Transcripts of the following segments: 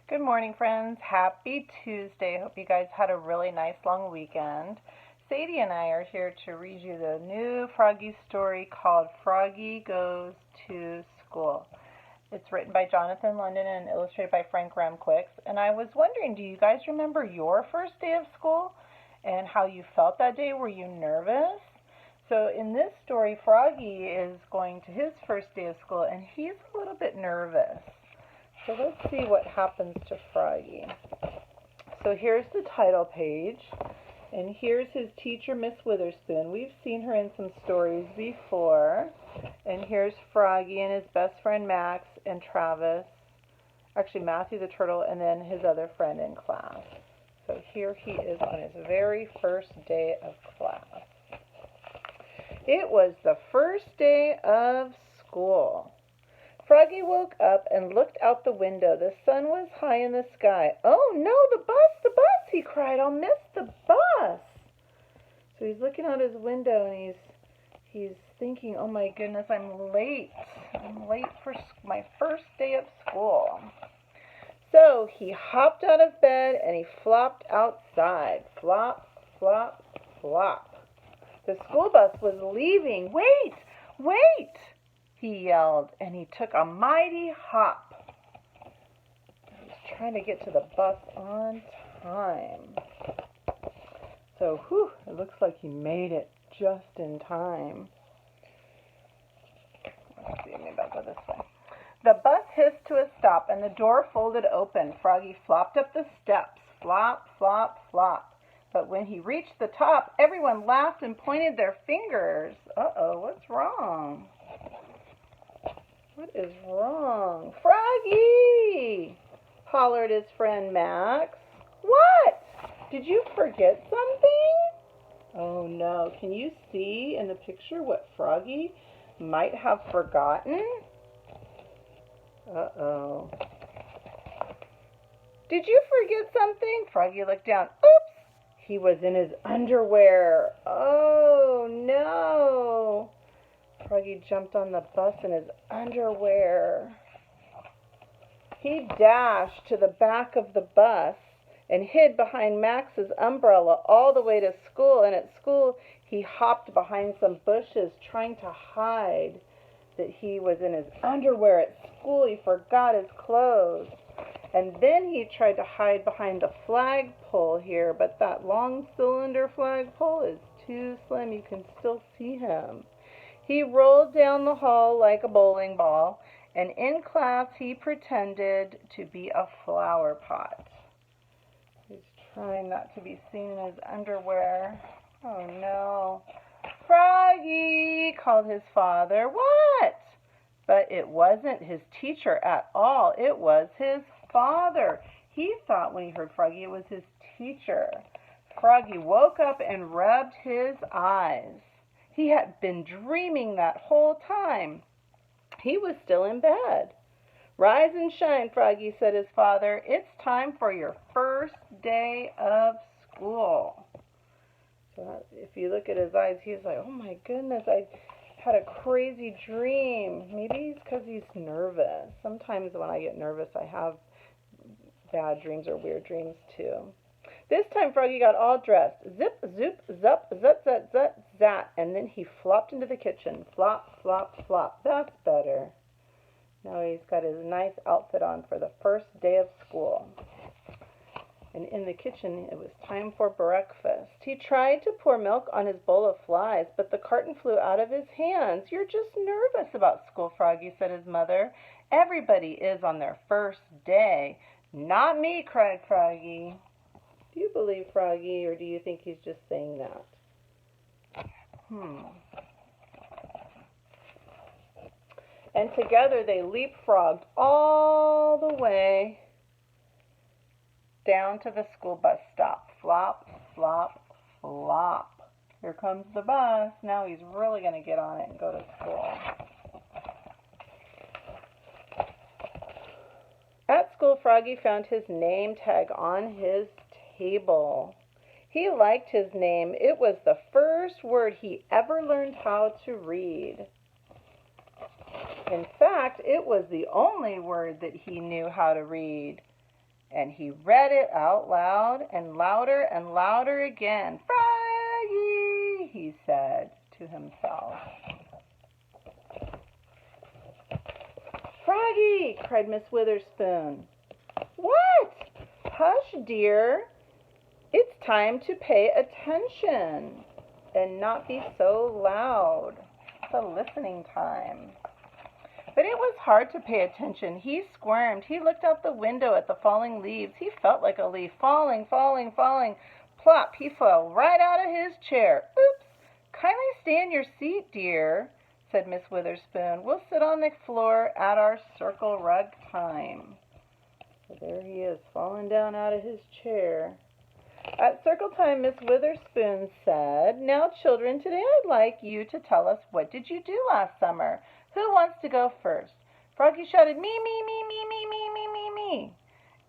Good morning, friends. Happy Tuesday. Hope you guys had a really nice long weekend. Sadie and I are here to read you the new Froggy story called Froggy Goes to School. It's written by Jonathan London and illustrated by Frank Ramquix. And I was wondering, do you guys remember your first day of school and how you felt that day? Were you nervous? So in this story, Froggy is going to his first day of school and he's a little bit nervous. So let's see what happens to Froggy. So here's the title page, and here's his teacher, Miss Witherspoon. We've seen her in some stories before. And here's Froggy and his best friend Max and Travis. Actually, Matthew the turtle, and then his other friend in class. So here he is on his very first day of class. It was the first day of school. Froggy woke up and looked out the window. The sun was high in the sky. "Oh no, the bus, he cried. "I'll miss the bus." So he's looking out his window and he's thinking, "Oh my goodness, I'm late. I'm late for my first day of school." So he hopped out of bed and he flopped outside. Flop, flop, flop. The school bus was leaving. "Wait, wait!" he yelled, and he took a mighty hop. He's trying to get to the bus on time. So, it looks like he made it just in time. Let's see, maybe I'll go this way. The bus hissed to a stop, and the door folded open. Froggy flopped up the steps. Flop, flop, flop. But when he reached the top, everyone laughed and pointed their fingers. Uh-oh, what's wrong? What is wrong? "Froggy!" hollered his friend Max. "What? Did you forget something?" Oh no, can you see in the picture what Froggy might have forgotten? Uh-oh. "Did you forget something?" Froggy looked down. Oops! He was in his underwear. Oh no! Froggy jumped on the bus in his underwear. He dashed to the back of the bus and hid behind Max's umbrella all the way to school. And at school, he hopped behind some bushes trying to hide that he was in his underwear at school. He forgot his clothes. And then he tried to hide behind the flagpole here, but that long cylinder flagpole is too slim. You can still see him. He rolled down the hall like a bowling ball, and in class he pretended to be a flower pot. He's trying not to be seen in his underwear. Oh no. "Froggy!" called his father. "What?" But it wasn't his teacher at all. It was his father. He thought when he heard Froggy it was his teacher. Froggy woke up and rubbed his eyes. He had been dreaming that whole time. He was still in bed. "Rise and shine, Froggy," said his father. "It's time for your first day of school." So if you look at his eyes, he's like, "Oh my goodness, I had a crazy dream." Maybe it's because he's nervous. Sometimes when I get nervous, I have bad dreams or weird dreams too. This time Froggy got all dressed. Zip, zoop, zup, zut, zut, zut, zat. And then he flopped into the kitchen. Flop, flop, flop. That's better. Now he's got his nice outfit on for the first day of school. And in the kitchen, it was time for breakfast. He tried to pour milk on his bowl of flies, but the carton flew out of his hands. "You're just nervous about school, Froggy," said his mother. "Everybody is on their first day." "Not me," cried Froggy. Do you believe Froggy, or do you think he's just saying that? And together they leapfrogged all the way down to the school bus stop. Flop, flop, flop. Here comes the bus. Now he's really going to get on it and go to school. At school, Froggy found his name tag on his table. He liked his name. It was the first word he ever learned how to read. In fact, it was the only word that he knew how to read. And he read it out loud and louder again. Froggy, he said to himself. Froggy, cried Miss Witherspoon. What? Hush, dear. It's time to pay attention and not be so loud. It's a listening time. But it was hard to pay attention. He squirmed. He looked out the window at the falling leaves. He felt like a leaf falling. Plop, he fell right out of his chair. Oops. Kindly stay in your seat, dear, said Miss Witherspoon. We'll sit on the floor at our circle rug time. So there he is, falling down out of his chair. At circle time, Miss Witherspoon said, Now, children, today I'd like you to tell us, what did you do last summer? Who wants to go first? Froggy shouted, me.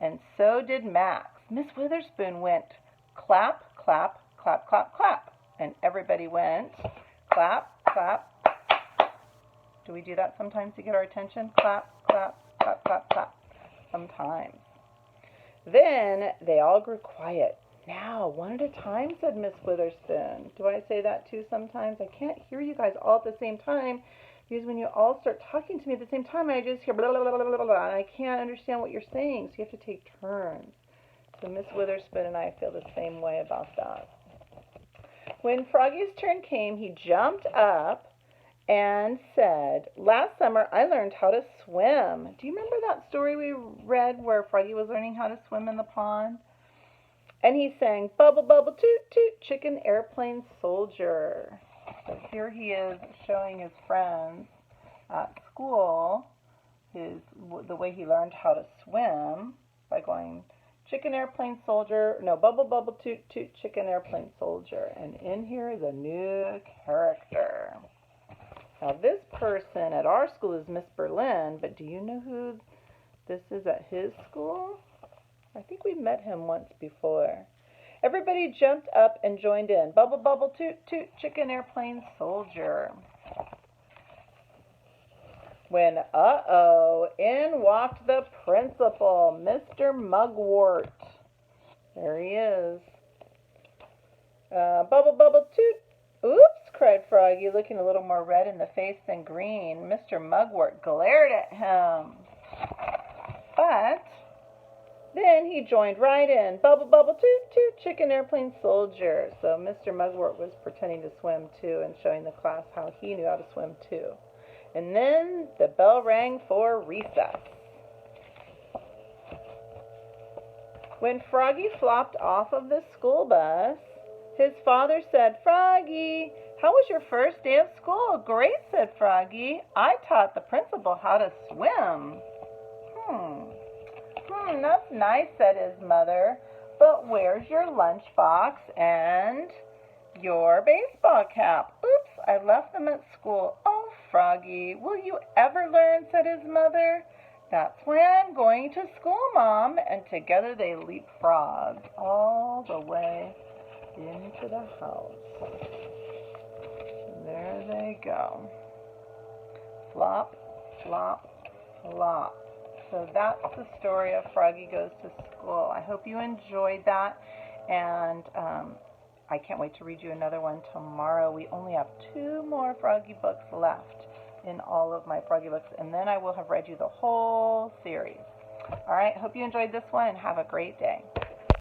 And so did Max. Miss Witherspoon went, clap, clap, clap, clap, clap. And everybody went, clap, clap. Do we do that sometimes to get our attention? Clap, clap, clap, clap, clap. Sometimes. Then they all grew quiet. Now, one at a time, said Miss Witherspoon. Do I say that too sometimes? I can't hear you guys all at the same time because when you all start talking to me at the same time, I just hear blah, blah, blah, blah, blah, and I can't understand what you're saying, so you have to take turns. So Miss Witherspoon and I feel the same way about that. When Froggy's turn came, he jumped up and said, Last summer I learned how to swim. Do you remember that story we read where Froggy was learning how to swim in the pond? And he sang, Bubble, bubble, toot, toot, chicken airplane soldier. So here he is showing his friends at school the way he learned how to swim by going, chicken airplane soldier, no, bubble, bubble, toot, toot, chicken airplane soldier. And in here is a new character. Now this person at our school is Miss Berlin, but do you know who this is at his school? I think we met him once before. Everybody jumped up and joined in. Bubble, bubble, toot, toot, chicken airplane soldier. When, in walked the principal, Mr. Mugwort. There he is. Bubble, bubble, toot. Oops, cried Froggy, looking a little more red in the face than green. Mr. Mugwort glared at him. But then he joined right in. Bubble, bubble, toot, toot, chicken airplane soldier. So Mr. Mugwort was pretending to swim too and showing the class how he knew how to swim too. And then the bell rang for recess. When Froggy flopped off of the school bus, his father said, Froggy, how was your first day of school? Great, said Froggy. I taught the principal how to swim. That's nice, said his mother. But where's your lunchbox and your baseball cap? Oops, I left them at school. Oh, Froggy, will you ever learn, said his mother. That's why I'm going to school, Mom. And together they leapfrogged all the way into the house. There they go. Flop, flop, flop. So that's the story of Froggy Goes to School. I hope you enjoyed that, and I can't wait to read you another one tomorrow. We only have 2 more Froggy books left in all of my Froggy books, and then I will have read you the whole series. All right, hope you enjoyed this one, and have a great day.